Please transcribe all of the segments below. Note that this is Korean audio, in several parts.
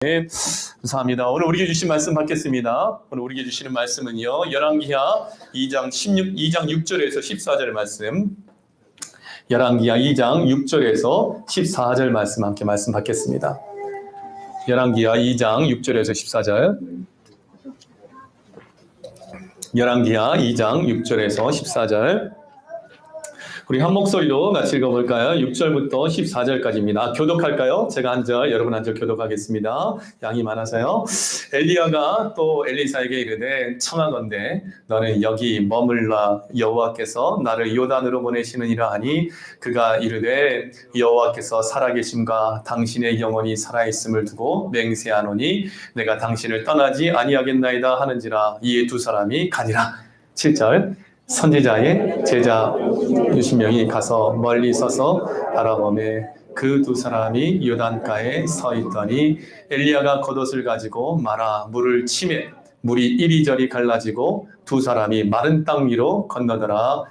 네, 감사합니다. 오늘 우리에게 주신 말씀 받겠습니다. 오늘 우리에게 주시는 말씀은요, 열왕기하 2장 6절에서 14절 말씀. 열왕기하 2장 6절에서 14절 말씀 함께 말씀 받겠습니다. 열왕기하 2장 6절에서 14절. 열왕기하 2장 6절에서 14절. 우리 한 목소리로 같이 읽어볼까요? 6절부터 14절까지입니다. 교독할까요? 제가 한 절, 여러분 한 절 교독하겠습니다. 양이 많아서요. 엘리야가 또 엘리사에게 이르되 청하건대 너는 여기 머물라 여호와께서 나를 요단으로 보내시느니라 하니 그가 이르되 여호와께서 살아계심과 당신의 영혼이 살아있음을 두고 맹세하노니 내가 당신을 떠나지 아니하겠나이다 하는지라. 이에 두 사람이 가니라. 7절 선지자의 제자 60명이 가서 멀리 서서 바라보매 그 두 사람이 요단가에 서 있더니 엘리야가 겉옷을 가지고 말아 물을 치매 물이 이리저리 갈라지고 두 사람이 마른 땅 위로 건너더라.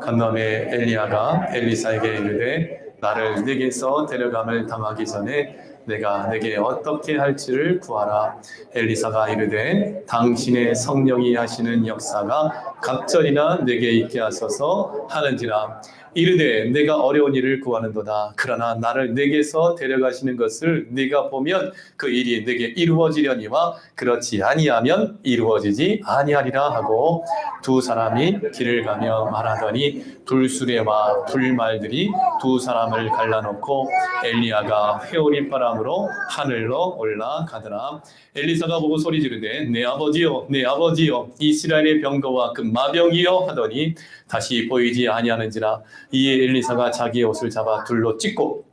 건너매 엘리야가 엘리사에게 이르되 나를 네게서 데려감을 당하기 전에 내가 내게 어떻게 할지를 구하라. 엘리사가 이르되 당신의 성령이 하시는 역사가 갑절이나 내게 있게 하소서 하는지라. 이르되 내가 어려운 일을 구하는도다. 그러나 나를 내게서 데려가시는 것을 네가 보면 그 일이 내게 이루어지려니와 그렇지 아니하면 이루어지지 아니하리라 하고 두 사람이 길을 가며 말하더니 불수레와 불말들이 두 사람을 갈라놓고 엘리야가 회오리 바람으로 하늘로 올라가더라. 엘리사가 보고 소리 지르되 내 아버지여 내 아버지여 이스라엘의 병거와 그 마병이여 하더니 다시 보이지 아니하는지라. 이에 엘리사가 자기의 옷을 잡아 둘로 찢고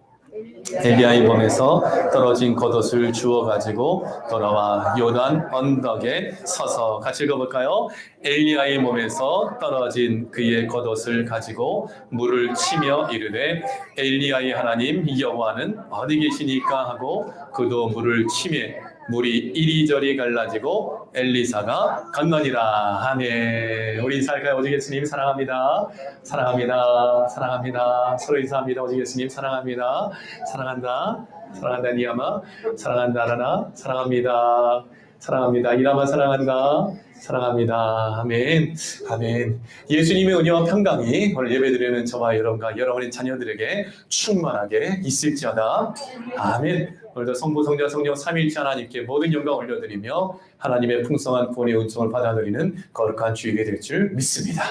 엘리야의 몸에서 떨어진 겉옷을 주워 가지고 돌아와 요단 언덕에 서서 같이 읽어볼까요? 엘리야의 몸에서 떨어진 그의 겉옷을 가지고 물을 치며 이르되 엘리야의 하나님 여호와는 어디 계시니까 하고 그도 물을 치매 물이 이리저리 갈라지고 엘리사가 건너니라. 아멘. 우리 인사할까요? 오직 예수님 사랑합니다. 사랑합니다. 사랑합니다. 서로 인사합니다. 오직 예수님 사랑합니다. 사랑한다. 사랑한다 니아마. 사랑한다 라나. 사랑합니다. 사랑합니다. 이라마 사랑한다. 사랑합니다. 아멘. 아멘. 예수님의 은혜와 평강이 오늘 예배드리는 저와 여러분과 여러분의 자녀들에게 충만하게 있을지어다. 아멘. 오늘도 성부, 성자, 성령 삼위일체 하나님께 모든 영광 올려드리며 하나님의 풍성한 구원의 은총을 받아들이는 거룩한 주일이 될 줄 믿습니다.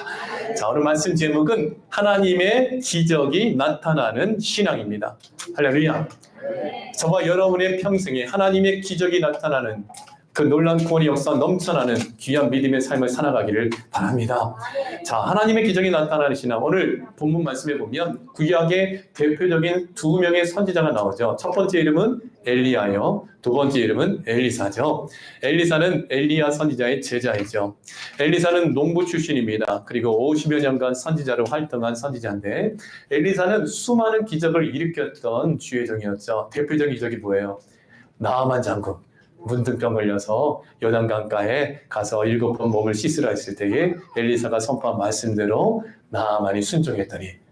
자, 오늘 말씀 제목은 하나님의 기적이 나타나는 신앙입니다. 할렐루야. 저와 여러분의 평생에 하나님의 기적이 나타나는 그 놀라운 구원의 역사 넘쳐나는 귀한 믿음의 삶을 살아가기를 바랍니다. 자, 하나님의 기적이 나타나는 신앙. 오늘 본문 말씀에 보면 구약의 대표적인 두 명의 선지자가 나오죠. 첫 번째 이름은 엘리야요. 두 번째 이름은 엘리사죠. 엘리사는 엘리야 선지자의 제자이죠. 엘리사는 농부 출신입니다. 그리고 50여 년간 선지자로 활동한 선지자인데 엘리사는 수많은 기적을 일으켰던 주의 종이었죠. 대표적인 기적이 뭐예요? 나아만 장군. 문둥병 걸려서 요단강가에 가서 7번 몸을 씻으라 했을 때에 엘리사가 선포한 말씀대로 나아만이 순종했더니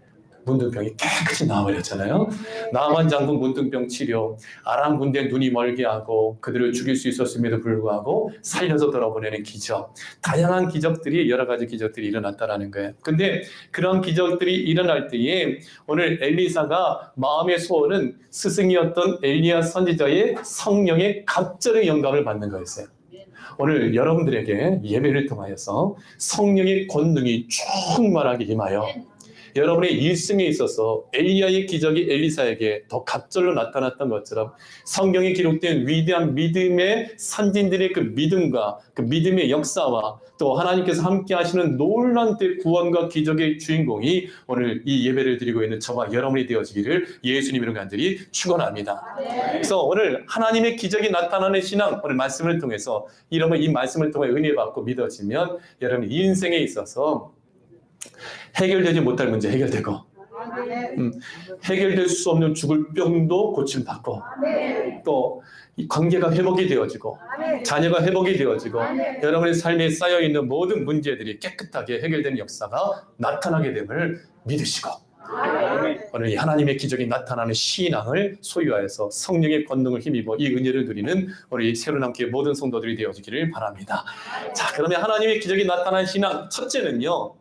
문둥병이 깨끗이 나아버렸잖아요. 나아만 장군 문둥병 치료, 아람 군대 눈이 멀게 하고 그들을 죽일 수 있었음에도 불구하고 살려서 돌아보내는 기적, 다양한 기적들이 여러 가지 기적들이 일어났다라는 거예요. 근데 그런 기적들이 일어날 때에 오늘 엘리사가 마음의 소원은 스승이었던 엘리야 선지자의 성령의 갑절의 영감을 받는 거였어요. 오늘 여러분들에게 예배를 통하여서 성령의 권능이 충만하게 임하여 여러분의 일생에 있어서 엘리야의 기적이 엘리사에게 더 갑절로 나타났던 것처럼 성경에 기록된 위대한 믿음의 선진들의 그 믿음과 그 믿음의 역사와 또 하나님께서 함께 하시는 놀라운 구원과 기적의 주인공이 오늘 이 예배를 드리고 있는 저와 여러분이 되어지기를 예수님으로 간절히 축원합니다. 그래서 오늘 하나님의 기적이 나타나는 신앙, 오늘 말씀을 통해서 이러면 이 말씀을 통해 은혜 받고 믿어지면 여러분 인생에 있어서 해결되지 못할 문제 해결되고 해결될 수 없는 죽을 병도 고침받고 또 관계가 회복이 되어지고 자녀가 회복이 되어지고 여러분의 삶에 쌓여있는 모든 문제들이 깨끗하게 해결되는 역사가 나타나게 됨을 믿으시고 오늘 이 하나님의 기적이 나타나는 신앙을 소유하여서 성령의 권능을 힘입어 이 은혜를 누리는 우리 새로남교회 모든 성도들이 되어지기를 바랍니다. 자, 그러면 하나님의 기적이 나타난 신앙 첫째는요,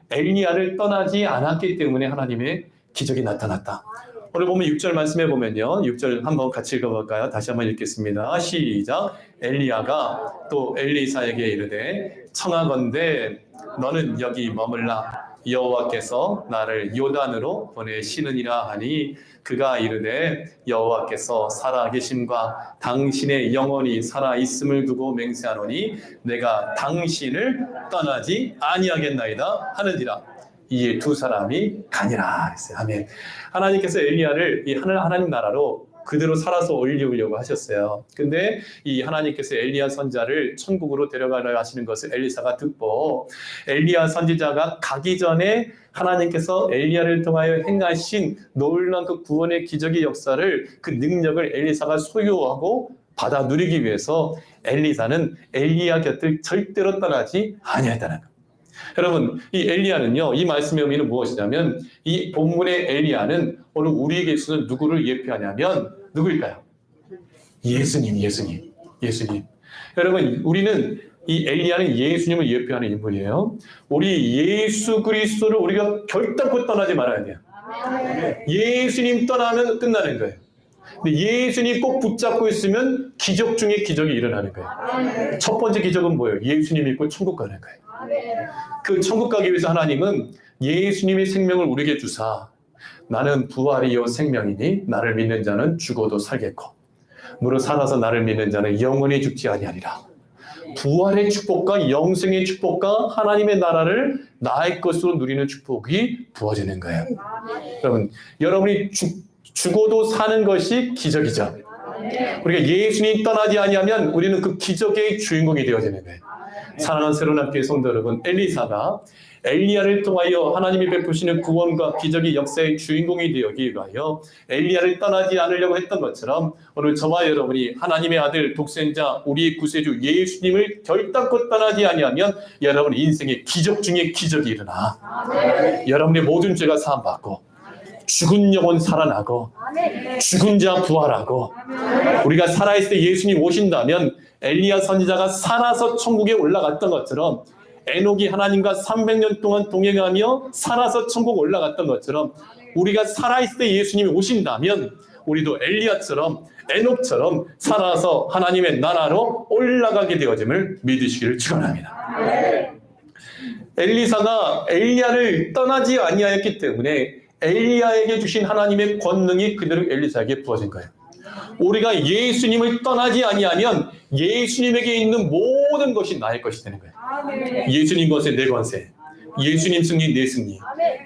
엘리야를 떠나지 않았기 때문에 하나님의 기적이 나타났다. 오늘 보면 6절 말씀해 보면요, 6절 한번 같이 읽어볼까요? 다시 한번 읽겠습니다. 시작. 엘리야가 또 엘리사에게 이르되 청하건대 너는 여기 머물라. 여호와께서 나를 요단으로 보내시느니라 하니 그가 이르되 여호와께서 살아계심과 당신의 영혼이 살아있음을 두고 맹세하노니 내가 당신을 떠나지 아니하겠나이다 하는지라. 이에 두 사람이 가니라 했어요. 아멘. 하나님께서 엘리야를 이 하나님 나라로 그대로 살아서 올리려고 하셨어요. 근데 이 하나님께서 엘리야 선지자를 천국으로 데려가려 하시는 것을 엘리사가 듣고 엘리야 선지자가 가기 전에 하나님께서 엘리야를 통하여 행하신 놀라운 그 구원의 기적의 역사를, 그 능력을 엘리사가 소유하고 받아 누리기 위해서 엘리사는 엘리야 곁을 절대로 떠나지 아니했다는 것. 여러분, 이 엘리야는요, 이 말씀의 의미는 무엇이냐면, 이 본문의 엘리야는 오늘 우리에게 있어서 누구를 예표하냐면, 누구일까요? 예수님. 여러분, 우리는 이 엘리야는 예수님을 예표하는 인물이에요. 우리 예수 그리스도를 우리가 결단코 떠나지 말아야 돼요. 예수님 떠나면 끝나는 거예요. 근데 예수님 꼭 붙잡고 있으면 기적 중에 기적이 일어나는 거예요. 첫 번째 기적은 뭐예요? 예수님 믿고 천국 가는 거예요. 그 천국 가기 위해서 하나님은 예수님의 생명을 우리에게 주사 나는 부활이요 생명이니 나를 믿는 자는 죽어도 살겠고 무릇 살아서 나를 믿는 자는 영원히 죽지 아니하리라. 부활의 축복과 영생의 축복과 하나님의 나라를 나의 것으로 누리는 축복이 부어지는 거예요. 여러분이 죽어도 사는 것이 기적이죠. 우리가 예수님 떠나지 아니하면 우리는 그 기적의 주인공이 되어지는 거예요. 사랑하는 새로남교회 성도 여러분, 엘리사가 엘리야를 통하여 하나님이 베푸시는 구원과 기적의 역사의 주인공이 되기 위하여 엘리야를 떠나지 않으려고 했던 것처럼 오늘 저와 여러분이 하나님의 아들 독생자 우리의 구세주 예수님을 결단코 떠나지 아니하면 여러분 인생의 기적 중에 기적이 일어나. 여러분의 모든 죄가 사함받고 죽은 영혼 살아나고 죽은 자 부활하고 우리가 살아있을 때 예수님 오신다면 엘리야 선지자가 살아서 천국에 올라갔던 것처럼 에녹이 하나님과 300년 동안 동행하며 살아서 천국 올라갔던 것처럼 우리가 살아있을 때 예수님이 오신다면 우리도 엘리야처럼 에녹처럼 살아서 하나님의 나라로 올라가게 되어짐을 믿으시기를 축원합니다. 엘리사가 엘리야를 떠나지 아니하였기 때문에 엘리야에게 주신 하나님의 권능이 그대로 엘리사에게 부어진 거예요. 우리가 예수님을 떠나지 아니하면 예수님에게 있는 모든 것이 나의 것이 되는 거예요. 예수님 권세 내 권세, 예수님 승리 내 승리,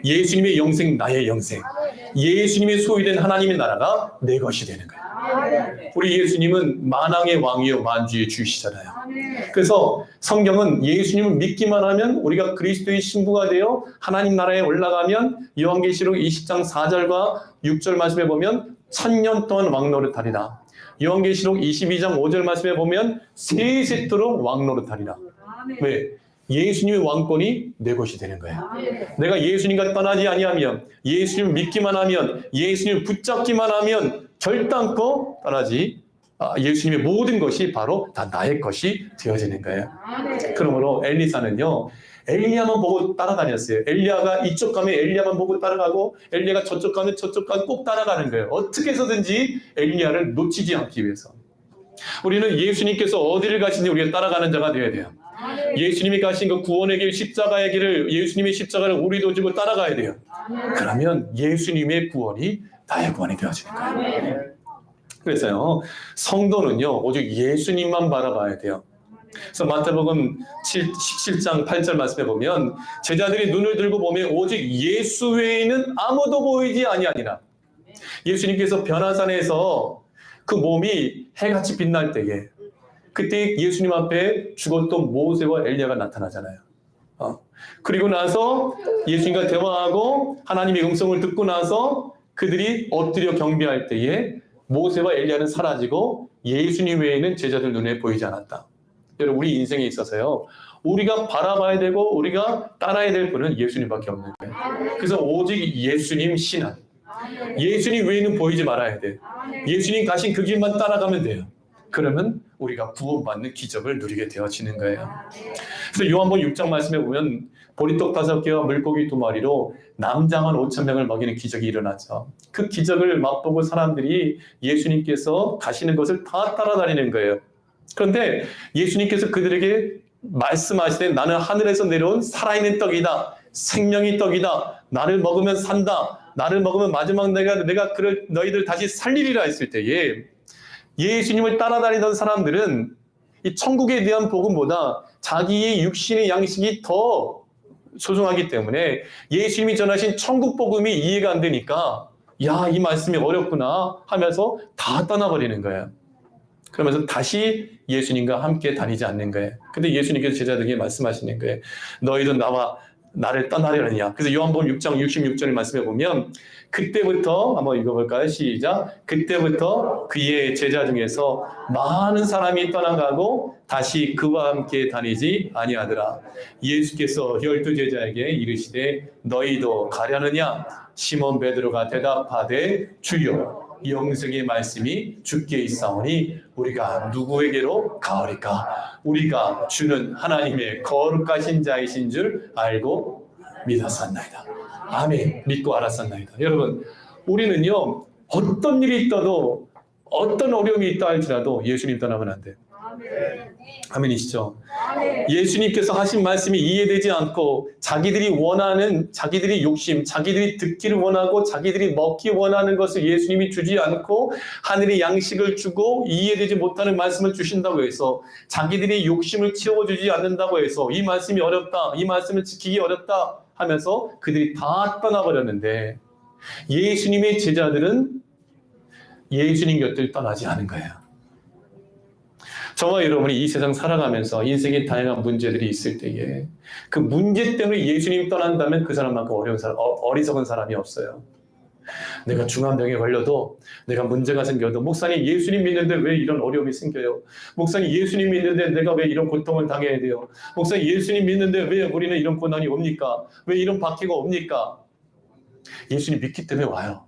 예수님의 영생 나의 영생, 예수님의 소유된 하나님의 나라가 내 것이 되는 거예요. 우리 예수님은 만왕의 왕이요 만주의 주이시잖아요. 그래서 성경은 예수님을 믿기만 하면 우리가 그리스도의 신부가 되어 하나님 나라에 올라가면 요한계시록 20장 4절과 6절 말씀에 보면 1000년 동안 왕노릇하리라. 요한계시록 22장 5절 말씀에 보면 세세토록 왕노릇하리라. 왜? 예수님의 왕권이 내 것이 되는 거예요. 내가 예수님과 떠나지 아니하면, 예수님을 믿기만 하면, 예수님을 붙잡기만 하면 결단코 떠나지, 예수님의 모든 것이 바로 다 나의 것이 되어지는 거예요. 그러므로 엘리사는요, 엘리야만 보고 따라다녔어요. 엘리야가 이쪽 가면 엘리야만 보고 따라가고 엘리야가 저쪽 가면 저쪽 가면 꼭 따라가는 거예요. 어떻게 해서든지 엘리야를 놓치지 않기 위해서. 우리는 예수님께서 어디를 가시는지 우리가 따라가는 자가 되어야 돼요. 예수님이 가신 그 구원의 길, 십자가의 길을, 예수님의 십자가를 우리도 지고 따라가야 돼요. 그러면 예수님의 구원이 나의 구원이 되어지는 거예요. 그래서요, 성도는요 오직 예수님만 바라봐야 돼요. 그래서 마태복음 17장 8절 말씀에 보면 제자들이 눈을 들고 보면 오직 예수 외에는 아무도 보이지 아니하니라. 예수님께서 변화산에서 그 몸이 해같이 빛날 때에 그때 예수님 앞에 죽었던 모세와 엘리야가 나타나잖아요. 그리고 나서 예수님과 대화하고 하나님의 음성을 듣고 나서 그들이 엎드려 경배할 때에 모세와 엘리야는 사라지고 예수님 외에는 제자들 눈에 보이지 않았다. 여러분, 우리 인생에 있어서요, 우리가 바라봐야 되고 우리가 따라야 될 분은 예수님밖에 없는 거예요. 그래서 오직 예수님 신앙. 예수님 외에는 보이지 말아야 돼. 예수님 가신 그 길만 따라가면 돼요. 그러면 우리가 구원받는 기적을 누리게 되어지는 거예요. 그래서 요한복음 6장 말씀에 보면 보리떡 5개와 물고기 2마리로 남장한 5,000명을 먹이는 기적이 일어나죠. 그 기적을 맛보고 사람들이 예수님께서 가시는 것을 다 따라다니는 거예요. 그런데 예수님께서 그들에게 말씀하시되 나는 하늘에서 내려온 살아있는 떡이다. 생명의 떡이다. 나를 먹으면 산다. 나를 먹으면 마지막 내가 너희들 다시 살리리라 했을 때에 예수님을 따라다니던 사람들은 이 천국에 대한 복음보다 자기의 육신의 양식이 더 소중하기 때문에 예수님이 전하신 천국 복음이 이해가 안 되니까 야, 이 말씀이 어렵구나 하면서 다 떠나버리는 거예요. 그러면서 다시 예수님과 함께 다니지 않는 거예요. 근데 예수님께서 제자들에게 말씀하시는 거예요. 너희도 나를 떠나려느냐. 그래서 요한복음 6장 66절 말씀에 보면 그때부터 한번 읽어볼까요? 시작. 그때부터 그의 제자 중에서 많은 사람이 떠나가고 다시 그와 함께 다니지 아니하더라. 예수께서 12 제자에게 이르시되 너희도 가려느냐? 시몬 베드로가 대답하되 주여 영생의 말씀이 주께 있사오니 우리가 누구에게로 가오리까? 우리가 주는 하나님의 거룩하신 자이신 줄 알고 믿었었나이다. 아멘. 믿고 알았었나이다. 여러분, 우리는요 어떤 일이 있어도 어떤 어려움이 있다 할지라도 예수님 떠나면 안 돼요. 아멘이시죠? 예수님께서 하신 말씀이 이해되지 않고 자기들이 원하는 자기들이 욕심, 자기들이 듣기를 원하고 자기들이 먹기 원하는 것을 예수님이 주지 않고 하늘의 양식을 주고 이해되지 못하는 말씀을 주신다고 해서 자기들의 욕심을 채워주지 않는다고 해서 이 말씀이 어렵다, 이 말씀을 지키기 어렵다 하면서 그들이 다 떠나버렸는데 예수님의 제자들은 예수님 곁을 떠나지 않은 거예요. 저와 여러분이 이 세상 살아가면서 인생에 다양한 문제들이 있을 때에 그 문제 때문에 예수님 떠난다면 그 사람만큼 어리석은 사람이 없어요. 내가 중환병에 걸려도 내가 문제가 생겨도 목사님 예수님 믿는데 왜 이런 어려움이 생겨요? 목사님 예수님 믿는데 내가 왜 이런 고통을 당해야 돼요? 목사님 예수님 믿는데 왜 우리는 이런 고난이 옵니까? 왜 이런 박해가 옵니까? 예수님 믿기 때문에 와요.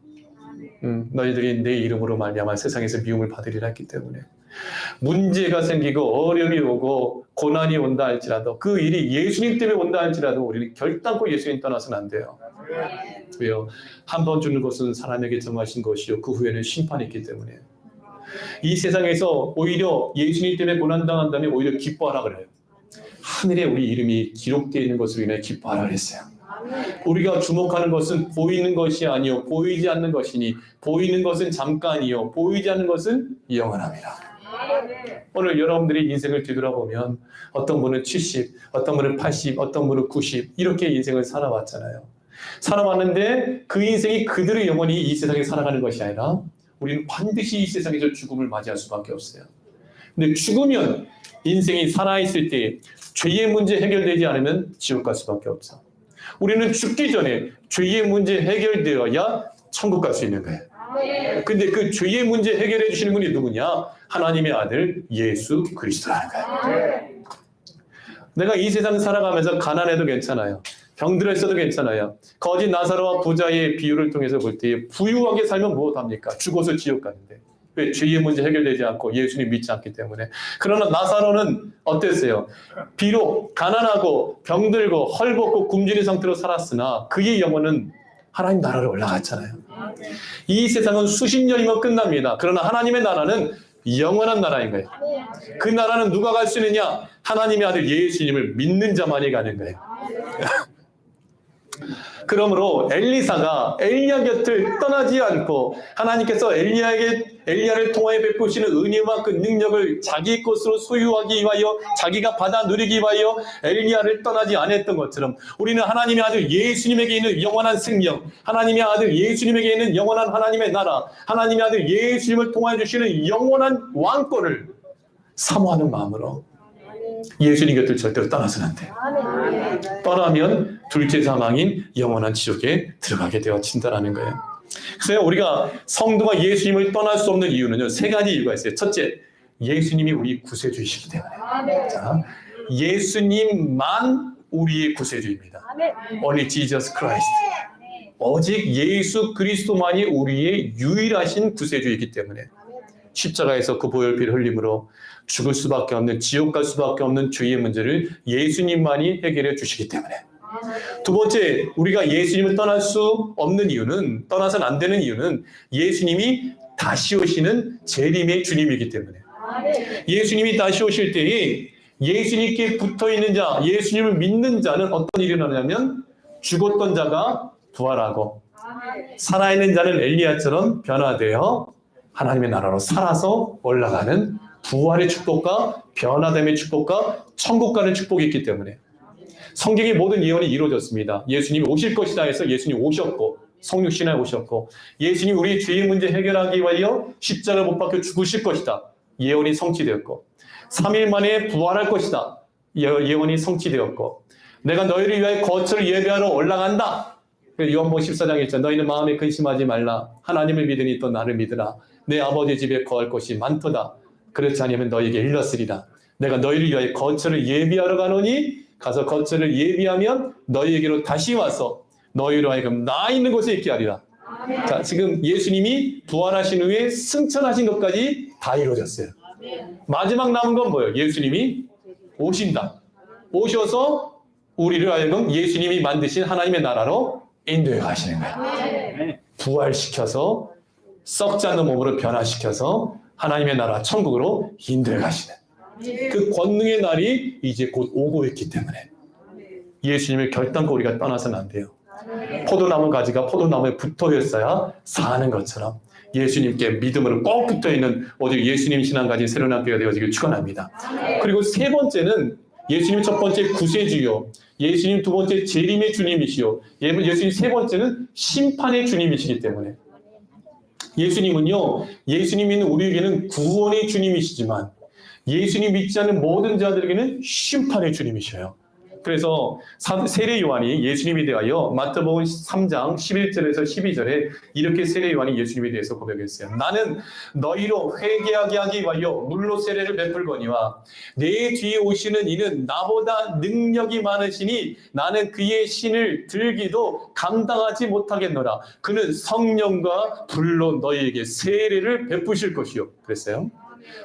너희들이 내 이름으로 말미암아 세상에서 미움을 받으리라 했기 때문에 문제가 생기고 어려움이 오고 고난이 온다 할지라도 그 일이 예수님 때문에 온다 할지라도 우리는 결단코 예수님 떠나서는 안 돼요. 왜요? 한 번 주는 것은 사람에게 정하신 것이요 그 후에는 심판이 있기 때문에 이 세상에서 오히려 예수님 때문에 고난당한다면 오히려 기뻐하라 그래요. 하늘에 우리 이름이 기록되어 있는 것으로 인해 기뻐하라 그랬어요. 우리가 주목하는 것은 보이는 것이 아니요 보이지 않는 것이니 보이는 것은 잠깐이요 보이지 않는 것은 영원합니다. 오늘 여러분들이 인생을 뒤돌아보면 어떤 분은 70, 어떤 분은 80, 어떤 분은 90 이렇게 인생을 살아왔잖아요. 살아왔는데 그 인생이 그들의 영혼이 이 세상에 살아가는 것이 아니라 우리는 반드시 이 세상에서 죽음을 맞이할 수밖에 없어요. 근데 죽으면 인생이 살아있을 때 죄의 문제 해결되지 않으면 지옥 갈 수밖에 없어. 우리는 죽기 전에 죄의 문제 해결되어야 천국 갈 수 있는 거예요. 근데 그 죄의 문제 해결해 주시는 분이 누구냐? 하나님의 아들 예수 그리스도라는 거예요. 내가 이 세상 살아가면서 가난해도 괜찮아요. 병들었어도 괜찮아요. 거지 나사로와 부자의 비유를 통해서 볼 때 부유하게 살면 무엇합니까? 죽어서 지옥 가는데. 왜? 죄의 문제 해결되지 않고 예수님 믿지 않기 때문에. 그러나 나사로는 어땠어요? 비록 가난하고 병들고 헐벗고 굶주린 상태로 살았으나 그의 영혼은 하나님 나라로 올라갔잖아요. 이 세상은 수십 년이면 끝납니다. 그러나 하나님의 나라는 영원한 나라인 거예요. 그 나라는 누가 갈 수 있느냐? 하나님의 아들 예수님을 믿는 자만이 가는 거예요. 그러므로 엘리사가 엘리야 곁을 떠나지 않고 하나님께서 엘리야를 통하여 베푸시는 은혜와 그 능력을 자기 것으로 소유하기 위하여 자기가 받아 누리기 위하여 엘리야를 떠나지 않았던 것처럼 우리는 하나님의 아들 예수님에게 있는 영원한 생명, 하나님의 아들 예수님에게 있는 영원한 하나님의 나라, 하나님의 아들 예수님을 통하여 주시는 영원한 왕권을 사모하는 마음으로 예수님 곁을 절대로 떠나서는 안 돼요. 떠나면 둘째 사망인 영원한 지옥에 들어가게 되어진다는 거예요. 그래서 우리가 성도가 예수님을 떠날 수 없는 이유는요, 3가지 이유가 있어요. 첫째, 예수님이 우리 구세주이시기 때문에. 자, 예수님만 우리의 구세주입니다. Only Jesus Christ. 오직 예수 그리스도만이 우리의 유일하신 구세주이기 때문에 십자가에서 그 보혈 피를 흘림으로 죽을 수밖에 없는, 지옥 갈 수밖에 없는 죄의 문제를 예수님만이 해결해 주시기 때문에. 두 번째, 우리가 예수님을 떠날 수 없는 이유는, 떠나서는 안 되는 이유는 예수님이 다시 오시는 재림의 주님이기 때문에. 예수님이 다시 오실 때에 예수님께 붙어있는 자, 예수님을 믿는 자는 어떤 일이 일어나냐면 죽었던 자가 부활하고 살아있는 자는 엘리야처럼 변화되어 하나님의 나라로 살아서 올라가는 부활의 축복과 변화됨의 축복과 천국 가는 축복이 있기 때문에 성경의 모든 예언이 이루어졌습니다. 예수님이 오실 것이다 해서 예수님이 오셨고, 성육신에 오셨고, 예수님이 우리의 죄의 문제 해결하기 위하여 십자가를 못 박혀 죽으실 것이다, 예언이 성취되었고, 3일 만에 부활할 것이다, 예언이 성취되었고, 내가 너희를 위하여 거처를 예배하러 올라간다. 요한복음 14장에 있죠. 너희는 마음에 근심하지 말라. 하나님을 믿으니 또 나를 믿으라. 내 아버지 집에 거할 것이 많도다. 그렇지 않으면 너희에게 일렀으리라. 내가 너희를 위하여 거처를 예비하러 가노니 가서 거처를 예비하면 너희에게로 다시 와서 너희로 하여금 나 있는 곳에 있게 하리라. 자, 지금 예수님이 부활하신 후에 승천하신 것까지 다 이루어졌어요. 마지막 남은 건 뭐예요? 예수님이 오신다. 오셔서 우리를 하여금 예수님이 만드신 하나님의 나라로 인도해 가시는 거예요. 부활시켜서 썩지 않는 몸으로 변화시켜서 하나님의 나라 천국으로 인도해 가시는 그 권능의 날이 이제 곧 오고 있기 때문에 예수님을 결단코 우리가 떠나서는 안 돼요. 포도나무 가지가 포도나무에 붙어 있어야 사는 것처럼 예수님께 믿음으로 꼭 붙어 있는 오직 예수님 신앙 가진 새로운 학교가 되어지길 축원합니다. 그리고 세 번째는 예수님 첫 번째 구세주요, 예수님 두 번째 재림의 주님이시요, 예수님 세 번째는 심판의 주님이시기 때문에 예수님은요, 예수님 믿는 우리에게는 구원의 주님이시지만 예수님 믿지 않는 모든 자들에게는 심판의 주님이셔요. 그래서 세례 요한이 예수님에 대하여 마태복음 3장 11절에서 12절에 이렇게 세례 요한이 예수님에 대해서 고백했어요. 나는 너희로 회개하게 하기 위하여 물로 세례를 베풀거니와 내 뒤에 오시는 이는 나보다 능력이 많으시니 나는 그의 신을 들기도 감당하지 못하겠노라. 그는 성령과 불로 너희에게 세례를 베푸실 것이요. 그랬어요.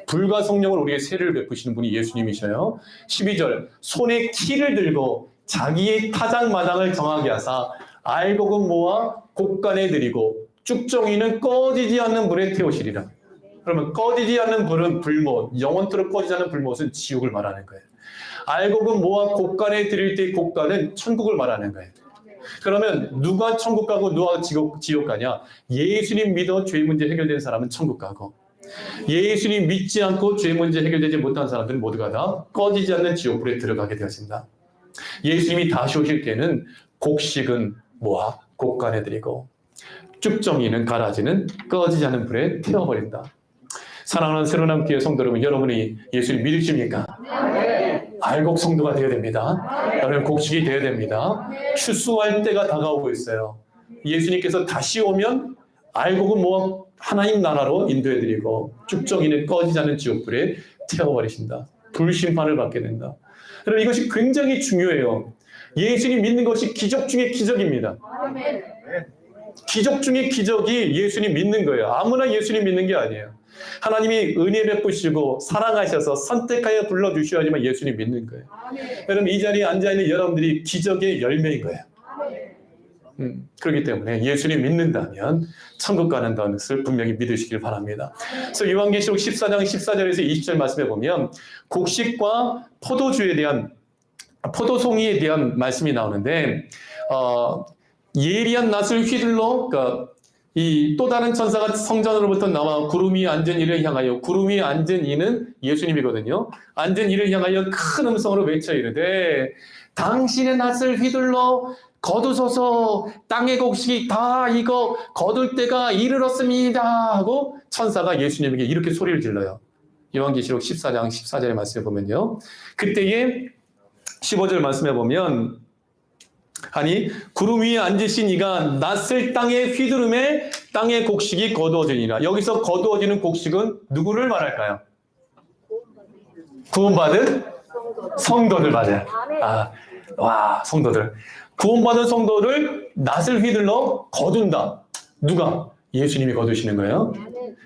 불과 성령을 우리에게 세례를 베푸시는 분이 예수님이셔요. 12절, 손에 키를 들고 자기의 타작마당을 정하게 하사 알곡은 모아 곡간에 들이고 쭉정이는 꺼지지 않는 불에 태우시리라. 그러면 꺼지지 않는 불은 불못, 영원토록 꺼지지 않는 불못은 지옥을 말하는 거예요. 알곡은 모아 곡간에 들일 때의 곡간은 천국을 말하는 거예요. 그러면 누가 천국 가고 누가 지옥 가냐? 예수님 믿어 죄 문제 해결된 사람은 천국 가고, 예수님 믿지 않고 죄 문제 해결되지 못한 사람들은 모두가 다 꺼지지 않는 지옥불에 들어가게 되었습니다. 예수님이 다시 오실 때는 곡식은 모아 곡간에 들이고 쭉정이는 가라지는 꺼지지 않는 불에 태워버린다. 사랑하는 새로운 함교회 성도 여러분, 여러분이 예수님 믿으십니까? 알곡 성도가 되어야 됩니다. 여러분 곡식이 되어야 됩니다. 추수할 때가 다가오고 있어요. 예수님께서 다시 오면 알곡은 모아 하나님 나라로 인도해드리고 쭉정이는 꺼지지 않는 지옥불에 태워버리신다. 불심판을 받게 된다. 여러분 이것이 굉장히 중요해요. 예수님 믿는 것이 기적 중의 기적입니다. 기적 중의 기적이 예수님 믿는 거예요. 아무나 예수님 믿는 게 아니에요. 하나님이 은혜 베푸시고 사랑하셔서 선택하여 불러주셔야지만 예수님 믿는 거예요. 여러분 이 자리에 앉아있는 여러분들이 기적의 열매인 거예요. 그렇기 때문에 예수님 믿는다면 천국 가는다는 것을 분명히 믿으시길 바랍니다. 그래서 요한계시록 14장 14절에서 20절 말씀해 보면 곡식과 포도송이에 대한 말씀이 나오는데 예리한 낫을 휘둘러 이 또 다른 천사가 성전으로부터 나와 구름 위에 앉은 이를 향하여, 구름 위에 앉은 이는 예수님이거든요. 앉은 이를 향하여 큰 음성으로 외쳐 이르되 당신의 낫을 휘둘러 거두소서, 땅의 곡식이 다 익어 거둘 때가 이르렀습니다 하고 천사가 예수님에게 이렇게 소리를 질러요. 요한계시록 14장 14절의 말씀에 보면요, 그때에 15절 말씀에 보면 아니 구름 위에 앉으신 이가 낫을 땅에 휘두르매 땅의 곡식이 거두어지니라. 여기서 거두어지는 곡식은 누구를 말할까요? 구원받은 성도들 맞아요. 와, 성도들. 구원받은 성도를 낫을 휘둘러 거둔다. 누가? 예수님이 거두시는 거예요.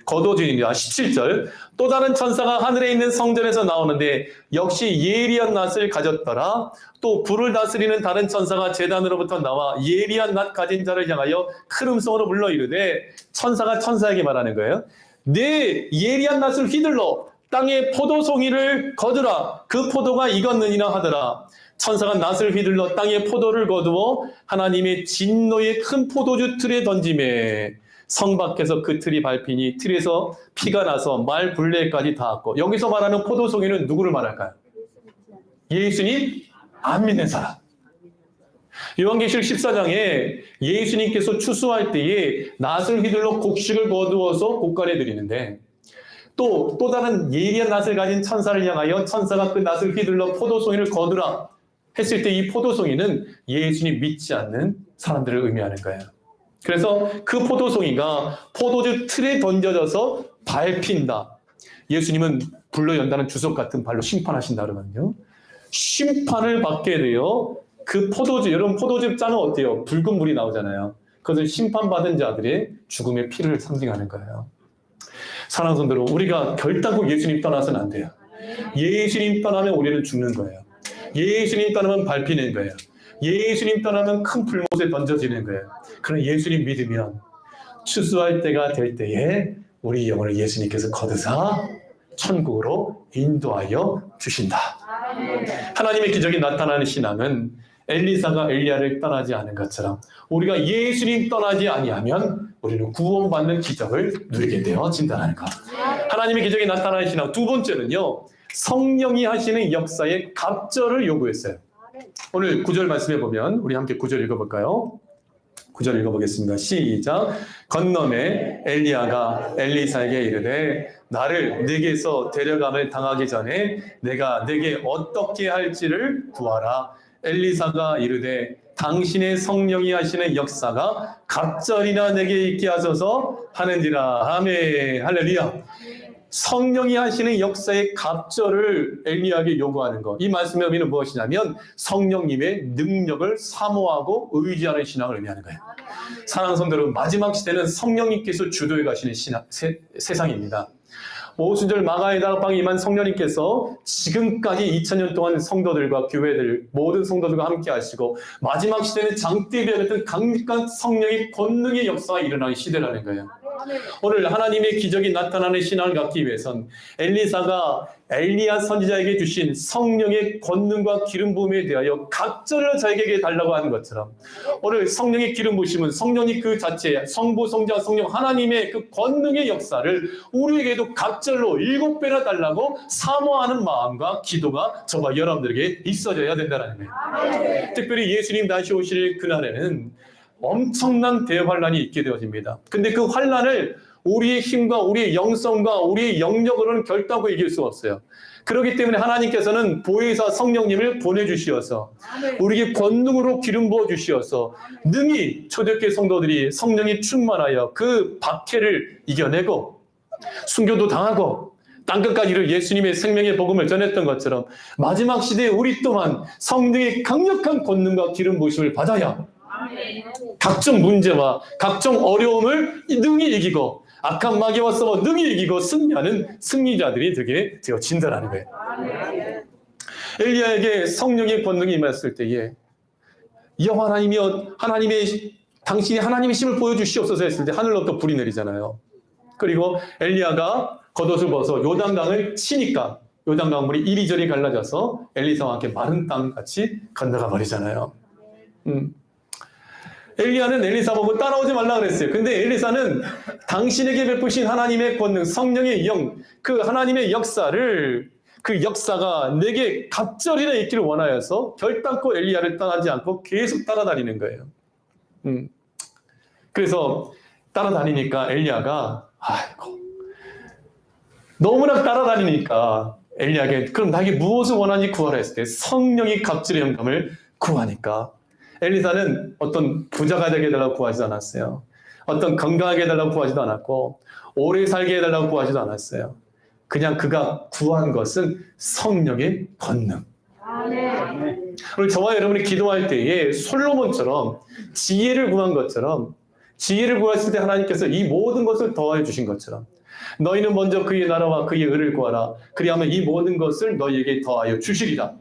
거둬주입니다. 17절. 또 다른 천사가 하늘에 있는 성전에서 나오는데 역시 예리한 낫을 가졌더라. 또 불을 다스리는 다른 천사가 제단으로부터 나와 예리한 낫 가진 자를 향하여 큰 음성으로 불러 이르되, 천사가 천사에게 말하는 거예요. 네 예리한 낫을 휘둘러 땅에 포도송이를 거두라. 그 포도가 익었느니라 하더라. 천사가 낫을 휘둘러 땅에 포도를 거두어 하나님의 진노의 큰 포도주 틀에 던지매 성 밖에서 그 틀이 밟히니 틀에서 피가 나서 말 굴레까지 닿았고, 여기서 말하는 포도송이는 누구를 말할까요? 예수님 안 믿는 사람. 요한계시록 14장에 예수님께서 추수할 때에 낫을 휘둘러 곡식을 거두어서 곡간에 드리는데, 또 다른 예리한 낫을 가진 천사를 향하여 천사가 그 낫을 휘둘러 포도송이를 거두라 했을 때 이 포도송이는 예수님 믿지 않는 사람들을 의미하는 거예요. 그래서 그 포도송이가 포도주 틀에 던져져서 밟힌다. 예수님은 불로 연다는 주석 같은 발로 심판하신다 그러거든요. 심판을 받게 돼요. 그 포도주, 여러분 포도주 짜면 어때요? 붉은 물이 나오잖아요. 그것은 심판받은 자들의 죽음의 피를 상징하는 거예요. 사랑하는 성도들, 우리가 결단코 예수님 떠나서는 안 돼요. 예수님 떠나면 우리는 죽는 거예요. 예수님 떠나면 밟히는 거예요. 예수님 떠나면 큰 불못에 던져지는 거예요. 그럼 예수님 믿으면 추수할 때가 될 때에 우리 영혼을 예수님께서 거두사 천국으로 인도하여 주신다. 하나님의 기적이 나타나는 신앙은 엘리사가 엘리야를 떠나지 않은 것처럼 우리가 예수님 떠나지 아니하면 우리는 구원받는 기적을 누리게 되어진다는 것. 하나님의 기적이 나타나는 신앙. 두 번째는요, 성령이 하시는 역사의 갑절을 요구했어요. 오늘 9절 말씀해 보면 우리 함께 9절 읽어볼까요? 9절 읽어보겠습니다. 시작. 건너매 엘리야가 엘리사에게 이르되 나를 네게서 데려감을 당하기 전에 내가 네게 어떻게 할지를 구하라. 엘리사가 이르되 당신의 성령이 하시는 역사가 갑절이나 내게 있게 하소서 하는지라. 아멘. 할렐루야. 성령이 하시는 역사의 갑절을 엘리야에게 요구하는 것. 이 말씀의 의미는 무엇이냐면 성령님의 능력을 사모하고 의지하는 신앙을 의미하는 거예요. 사랑하는 성도 여러분, 마지막 시대는 성령님께서 주도해 가시는 세상입니다. 오순절 마가의 다락방에 임한 성령님께서 지금까지 2000년 동안 성도들과 교회들, 모든 성도들과 함께 하시고 마지막 시대는 장대비와 같은 강력한 성령의 권능의 역사가 일어나는 시대라는 거예요. 오늘 하나님의 기적이 나타나는 신앙을 갖기 위해선 엘리사가 엘리야 선지자에게 주신 성령의 권능과 기름 부음에 대하여 갑절을 자기에게 달라고 하는 것처럼 오늘 성령의 기름 부으심은 성령이 그 자체 성부 성자 성령 하나님의 그 권능의 역사를 우리에게도 갑절로 7배나 달라고 사모하는 마음과 기도가 저와 여러분들에게 있어져야 된다는 거예요. 특별히 예수님 다시 오실 그날에는 엄청난 대환란이 있게 되어집니다. 근데 그 환란을 우리의 힘과 우리의 영성과 우리의 영역으로는 결단코 이길 수 없어요. 그렇기 때문에 하나님께서는 보혜사 성령님을 보내주시어서 우리에게 권능으로 기름 부어주시어서 능히 초대교회 성도들이 성령이 충만하여 그 박해를 이겨내고 순교도 당하고 땅끝까지 이를 예수님의 생명의 복음을 전했던 것처럼 마지막 시대에 우리 또한 성령의 강력한 권능과 기름 부으심을 받아야 각종 문제와 각종 어려움을 능히 이기고 악한 마귀와 싸워 능히 이기고 승리하는 승리자들이 되게 되어진다는 거예요. 엘리야에게 성령의 권능이 임했을 때에 여호와 하나님이여 당신이 하나님의 힘을 보여주시옵소서 했을 때 하늘로부터 불이 내리잖아요. 그리고 엘리야가 겉옷을 벗어 요단강을 치니까 요단강 물이 이리저리 갈라져서 엘리사와 함께 마른 땅같이 건너가 버리잖아요. 엘리야는 엘리사 보고 따라오지 말라 그랬어요. 근데 엘리사는 당신에게 베푸신 하나님의 권능, 성령의 영, 그 하나님의 역사를 그 역사가 내게 갑절이나 있기를 원하여서 결단코 엘리야를 떠나지 않고 계속 따라다니는 거예요. 그래서 따라다니니까 엘리야가 너무나 따라다니니까 엘리야에게 그럼 나에게 무엇을 원하는지 구하라 했을 때 성령이 갑절의 영감을 구하니까 엘리사는 어떤 부자가 되게 해달라고 구하지도 않았어요. 어떤 건강하게 해달라고 구하지도 않았고 오래 살게 해달라고 구하지도 않았어요. 그냥 그가 구한 것은 성령의 권능, 그리고 저와 여러분이 기도할 때에 솔로몬처럼 지혜를 구한 것처럼, 지혜를 구했을 때 하나님께서 이 모든 것을 더해 주신 것처럼, 너희는 먼저 그의 나라와 그의 의를 구하라. 그리하면 이 모든 것을 너희에게 더하여 주시리라.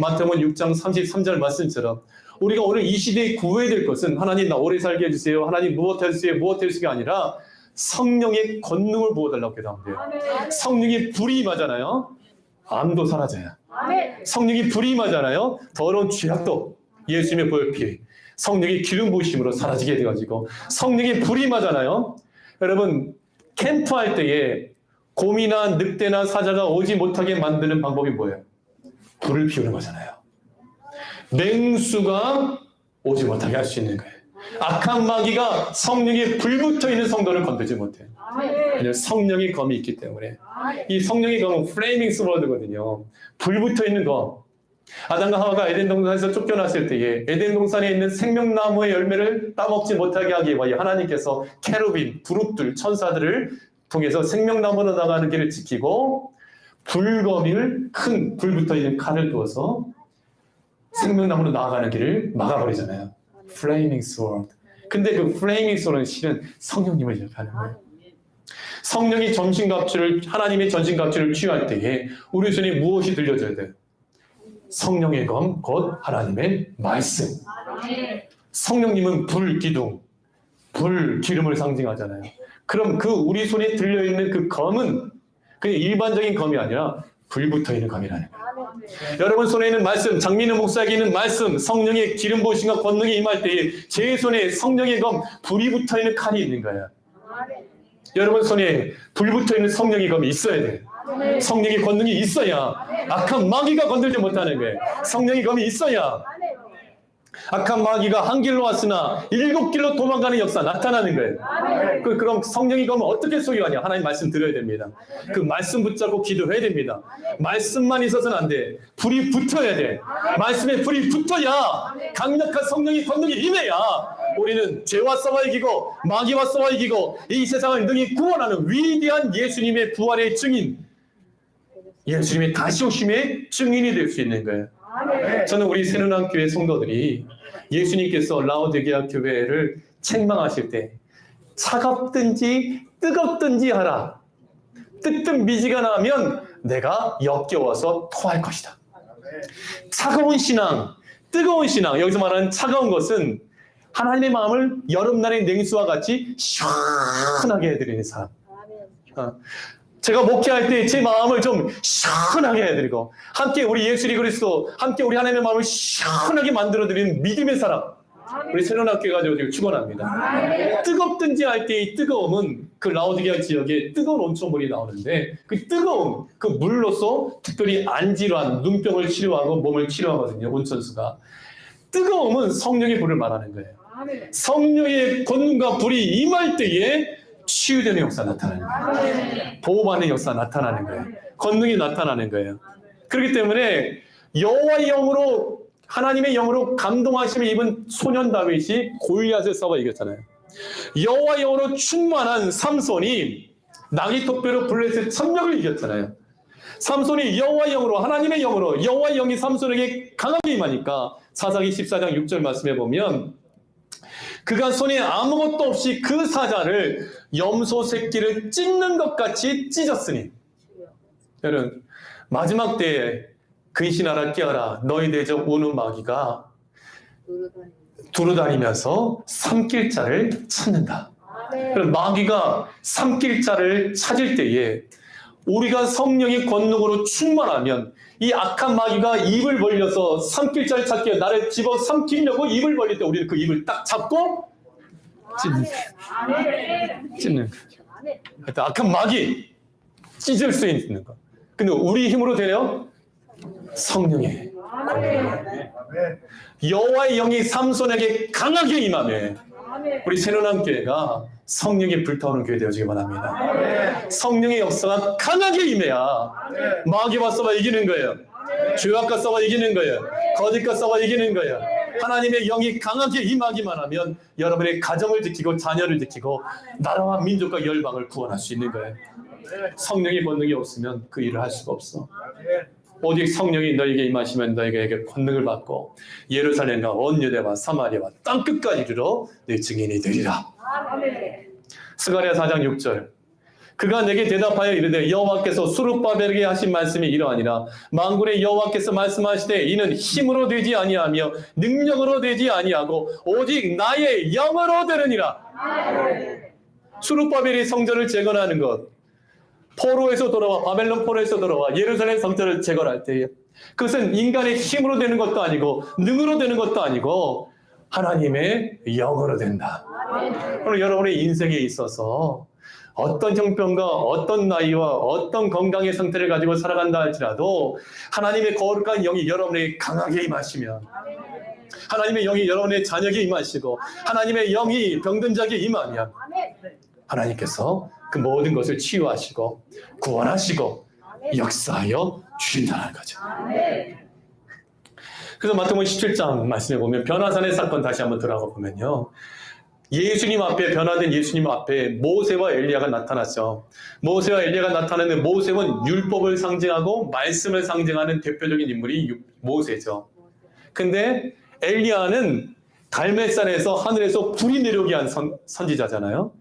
마태복음 6장 33절 말씀처럼 우리가 오늘 이 시대에 구해야 될 것은 하나님 나 오래 살게 해주세요. 하나님 무엇 해주세요. 무엇 해주세요가 아니라 성령의 권능을 부어달라고 기도하면 돼요. 성령이 불이 임하잖아요. 암도 사라져요. 성령이 불이 임하잖아요. 더러운 죄악도 예수님의 보혈 피, 성령의 기름 부으심으로 사라지게 돼가지고 성령의 불이 임하잖아요. 여러분 캠프할 때에 곰이나 늑대나 사자가 오지 못하게 만드는 방법이 뭐예요? 불을 피우는 거잖아요. 맹수가 오지 못하게 할 수 있는 거예요. 악한 마귀가 성령에 불 붙어 있는 성도를 건들지 못해요. 왜냐하면 성령의 검이 있기 때문에. 이 성령의 검은 플레이밍 스워드거든요. 불 붙어 있는 검. 아담과 하와가 에덴 동산에서 쫓겨났을 때에 에덴 동산에 있는 생명나무의 열매를 따먹지 못하게 하기 위하여 하나님께서 케루빈, 부룹들, 천사들을 통해서 생명나무로 나가는 길을 지키고 불검을 큰 불 붙어 있는 칼을 두어서 생명나무로 나아가는 길을 막아버리잖아요. Flaming Sword. 근데 그 Flaming Sword은 실은 성령님을 얘기하는 거예요. 성령이 전신갑주를, 하나님의 전신갑주를 취할 때에 우리 손에 무엇이 들려져야 돼요? 성령의 검, 곧 하나님의 말씀. 성령님은 불, 기둥, 불, 기름을 상징하잖아요. 그럼 그 우리 손에 들려있는 그 검은 그냥 일반적인 검이 아니라 불 붙어있는 검이라는 거예요. 여러분 손에 있는 말씀, 장민우 목사에게 있는 말씀, 성령의 기름 부으심과 권능이 임할 때에 제 손에 성령의 검, 불이 붙어있는 칼이 있는 거예요. 여러분 손에 불 붙어있는 성령의 검이 있어야 돼요. 성령의 권능이 있어야 악한 마귀가 건들지 못하는 거예요. 성령의 검이 있어야 악한 마귀가 한 길로 왔으나 7길로 도망가는 역사 나타나는 거예요. 그럼 성령의 검은 어떻게 소유하냐? 하나님 말씀 드려야 됩니다. 그 말씀 붙잡고 기도해야 됩니다. 말씀만 있어서는 안 돼. 불이 붙어야 돼. 말씀에 불이 붙어야 강력한 성령의 권능이 임해야 우리는 죄와 싸워 이기고 마귀와 싸워 이기고 이 세상을 능히 구원하는 위대한 예수님의 부활의 증인, 예수님의 다시 오심의 증인이 될 수 있는 거예요. 저는 우리 새누리교회 성도들이 예수님께서 라오디게아 교회를 책망하실 때 차갑든지 뜨겁든지 하라. 뜨뜻 미지근하면 내가 역겨워서 토할 것이다. 차가운 신앙, 뜨거운 신앙, 여기서 말하는 차가운 것은 하나님의 마음을 여름날의 냉수와 같이 시원하게 해드리는 사람. 제가 목회할 때 제 마음을 좀 시원하게 해드리고 함께 우리 예수리 그리스도 함께 우리 하나님의 마음을 시원하게 만들어드리는 믿음의 사람, 우리 새로운학교 가지고 지금 축원합니다. 뜨겁든지 할 때의 뜨거움은 그 라오디게아 지역에 뜨거운 온천물이 나오는데 그 뜨거움, 그 물로서 특별히 안질환, 눈병을 치료하고 몸을 치료하거든요. 온천수가. 뜨거움은 성령의 불을 말하는 거예요. 성령의 권능과 불이 임할 때에 치유되는 역사 나타나는 거예요. 보호받는 역사 나타나는 거예요. 권능이 나타나는 거예요. 그렇기 때문에 여호와의 영으로, 하나님의 영으로 감동하심을 입은 소년 다윗이 골리앗을 싸워 이겼잖아요. 여호와의 영으로 충만한 삼손이 나귀토뼈로 블레셋 천명을 이겼잖아요. 삼손이 여호와의 영으로, 하나님의 영으로, 여호와의 영이 삼손에게 강하게 임하니까 사사기 14장 6절 말씀해 보면 그가 손에 아무것도 없이 그 사자를 염소 새끼를 찢는 것 같이 찢었으니. 여러분 마지막 때에 근신하라 깨어라 너희 대적 오는 마귀가 두루다니면서 삼킬 자를 찾는다. 마귀가 삼킬 자를 찾을 때에 우리가 성령의 권능으로 충만하면 이 악한 마귀가 입을 벌려서 삼킬 자를 찾기 위해 나를 집어 삼키려고 입을 벌릴 때 우리는 그 입을 딱 잡고 찢는 거예요. 악한 마귀 찢을 수 있는 거. 근데 우리 힘으로 되네요? 성령의 권능. 여호와의 영이 삼손에게 강하게 임하네. 우리 새로운교회가 성령의 불타오르는 교회 되어지기 바랍니다. 성령의 역사가 강하게 임해야 마귀와 싸워 이기는 거예요. 죄악과 싸워 이기는 거예요. 거짓과 싸워 이기는 거예요. 하나님의 영이 강하게 임하기만 하면 여러분의 가정을 지키고 자녀를 지키고 나라와 민족과 열방을 구원할 수 있는 거예요. 성령의 권능이 없으면 그 일을 할 수가 없어. 오직 성령이 너에게 임하시면 너에게 권능을 받고 예루살렘과 온 유대와 사마리아와 땅끝까지 이르러 내 증인이 되리라. 스가랴 4장 6절. 그가 내게 대답하여 이르되 여호와께서 수룹바벨에게 하신 말씀이 이러하니라. 만군의 여호와께서 말씀하시되 이는 힘으로 되지 아니하며 능력으로 되지 아니하고 오직 나의 영으로 되느니라. 수룹바벨이 성전을 재건하는 것, 포로에서 돌아와 바벨론 포로에서 돌아와 예루살렘 성전을 재건할 때에 그것은 인간의 힘으로 되는 것도 아니고 능으로 되는 것도 아니고 하나님의 영으로 된다. 오늘 여러분의 인생에 있어서 어떤 형편과 어떤 나이와 어떤 건강의 상태를 가지고 살아간다 할지라도 하나님의 거룩한 영이 여러분에게 강하게 임하시면, 하나님의 영이 여러분의 자녀에게 임하시고 하나님의 영이 병든 자에게 임하면 하나님께서 그 모든 것을 치유하시고 구원하시고 역사하여 주신다는 거죠. 그래서 마태복음 17장 말씀에 보면 변화산의 사건 다시 한번 들어가 보면요, 예수님 앞에, 변화된 예수님 앞에 모세와 엘리야가 나타났죠. 모세와 엘리야가 나타났는데 모세는 율법을 상징하고 말씀을 상징하는 대표적인 인물이 모세죠. 근데 엘리야는 갈멜산에서 하늘에서 불이 내려오게 한 선지자잖아요.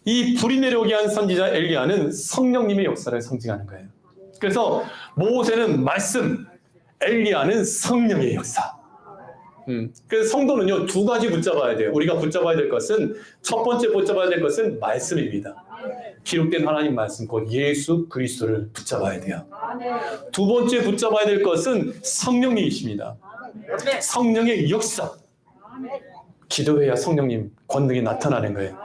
이 불이 내려오게 한 선지자 엘리야는 성령님의 역사를 상징하는 거예요. 그래서 모세는 말씀, 엘리야는 성령의 역사. 그래서 성도는요, 두 가지 붙잡아야 돼요. 우리가 붙잡아야 될 것은, 첫 번째 붙잡아야 될 것은 말씀입니다. 기록된 하나님 말씀, 곧 예수 그리스도를 붙잡아야 돼요. 두 번째 붙잡아야 될 것은 성령님이십니다. 성령의 역사. 기도해야 성령님 권능이 나타나는 거예요.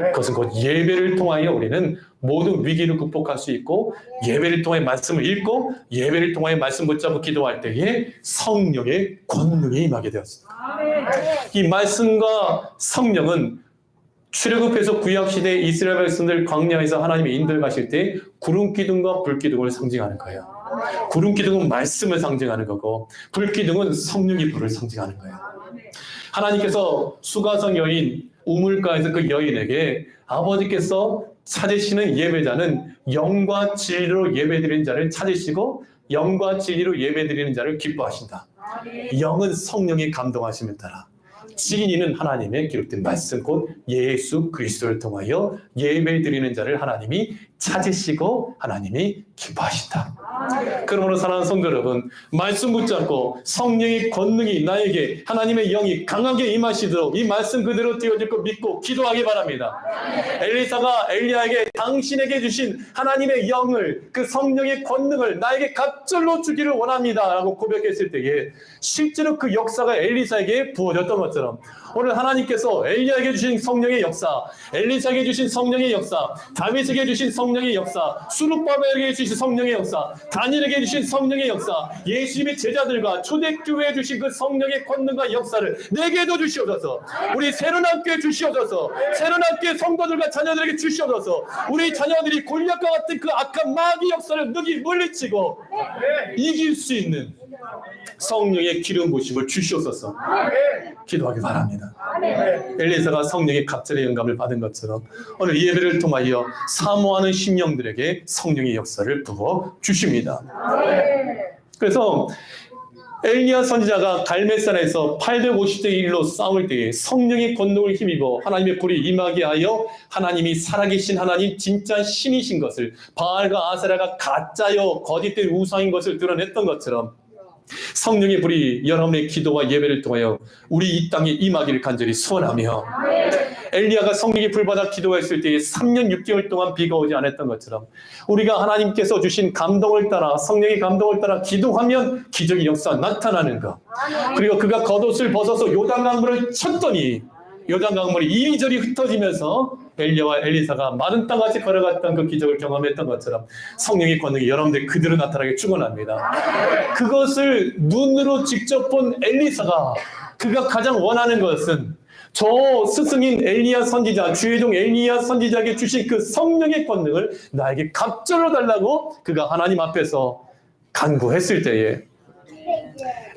그것은 곧 예배를 통하여 우리는 모든 위기를 극복할 수 있고, 예배를 통해 말씀을 읽고 예배를 통해 말씀 붙잡고 기도할 때에 성령의 권능이 임하게 되었습니다. 이 말씀과 성령은 출애굽해서 구약시대 이스라엘 백성들 광야에서 하나님의 인도를 가실 때 구름 기둥과 불 기둥을 상징하는 거예요. 구름 기둥은 말씀을 상징하는 거고 불 기둥은 성령의 불을 상징하는 거예요. 하나님께서 수가성 여인 우물가에서 그 여인에게 아버지께서 찾으시는 예배자는 영과 진리로 예배드리는 자를 찾으시고 영과 진리로 예배드리는 자를 기뻐하신다. 영은 성령이 감동하심에 따라, 진리는 하나님의 기록된 말씀 곧 예수 그리스도를 통하여 예배드리는 자를 하나님이 찾으시고 하나님이 기뻐하신다. 그러므로 사랑하는 성도 여러분, 말씀 붙잡고 성령의 권능이 나에게, 하나님의 영이 강하게 임하시도록 이 말씀 그대로 띄워질 것 믿고 기도하기 바랍니다. 엘리사가 엘리야에게 당신에게 주신 하나님의 영을, 그 성령의 권능을 나에게 갑절로 주기를 원합니다 라고 고백했을 때에 실제로 그 역사가 엘리사에게 부어졌던 것처럼 오늘 하나님께서 엘리야에게 주신 성령의 역사, 엘리사에게 주신 성령의 역사, 다윗에게 주신 성령의 역사, 수룹바벨에게 주신 성령의 역사, 다니엘에게 주신 성령의 역사, 예수님의 제자들과 초대교회에 주신 그 성령의 권능과 역사를 내게도 주시옵소서. 우리 새로남교회 주시옵소서. 새로남교회 성도들과 자녀들에게 주시옵소서. 우리 자녀들이 골리앗과 같은 그 악한 마귀 역사를 능히 물리치고 이길 수 있는 성령의 기름 부으심을 주시옵소서. 기도하기 바랍니다. 엘리사가 성령의 갑절의 영감을 받은 것처럼 오늘 예배를 통하여 사모하는 심령들에게 성령의 역사를 부어 주십니다. 그래서 엘리야 선지자가 갈멜산에서 850대 1로 싸울 때에 성령의 권능을 힘입어 하나님의 불이 임하게 하여 하나님이 살아계신 하나님 진짜 신이신 것을, 바알과 아세라가 가짜요 거짓된 우상인 것을 드러냈던 것처럼 성령의 불이 여러분의 기도와 예배를 통하여 우리 이 땅에 임하기를 간절히 소원하며, 엘리야가 성령의 불 받아 기도했을 때에 3년 6개월 동안 비가 오지 않았던 것처럼 우리가 하나님께서 주신 감동을 따라, 성령의 감동을 따라 기도하면 기적의 역사 나타나는 것. 그리고 그가 겉옷을 벗어서 요단강물을 쳤더니 요단강물이 이리저리 흩어지면서 엘리야와 엘리사가 마른 땅같이 걸어갔던 그 기적을 경험했던 것처럼 성령의 권능이 여러분들 그대로 나타나게 축원합니다. 그것을 눈으로 직접 본 엘리사가, 그가 가장 원하는 것은 저 스승인 엘리야 선지자, 주의종 엘리야 선지자에게 주신 그 성령의 권능을 나에게 갑절로 달라고 그가 하나님 앞에서 간구했을 때에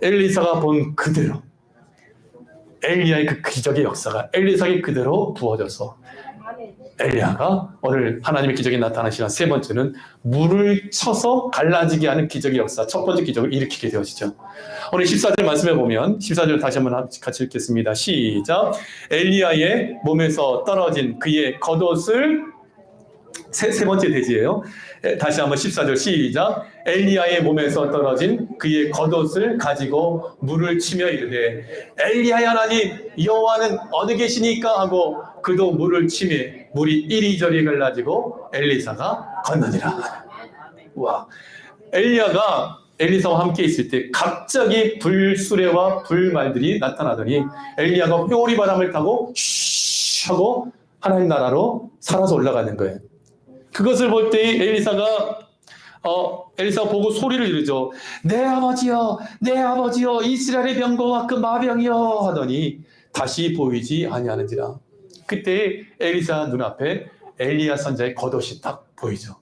엘리사가 본 그대로 엘리야의 그 기적의 역사가 엘리사에게 그대로 부어져서 엘리야가 오늘 하나님의 기적이 나타나는 시간 세 번째는 물을 쳐서 갈라지게 하는 기적의 역사, 첫 번째 기적을 일으키게 되어지죠. 오늘 14절 말씀해 보면 14절 다시 한번 같이 읽겠습니다. 시작. 엘리야의 몸에서 떨어진 그의 겉옷을 세 번째 대지예요. 다시 한번 14절 시작. 엘리야의 몸에서 떨어진 그의 겉옷을 가지고 물을 치며 이르되 엘리야의 하나님 여호와는 어디 계시니까 하고 그도 물을 치매 물이 이리저리 갈라지고 엘리사가 건너니라. 와, 엘리야가 엘리사와 함께 있을 때 갑자기 불수레와 불말들이 나타나더니 엘리야가 회오리 바람을 타고 쉬 하고 하나님 나라로 살아서 올라가는 거예요. 그것을 볼 때 엘리사가 보고 소리를 지르죠. 내 아버지여, 내 아버지여, 이스라엘의 병거와 그 마병이여 하더니 다시 보이지 아니하는지라. 그때 엘리사 눈앞에 엘리야 선자의 겉옷이 딱 보이죠.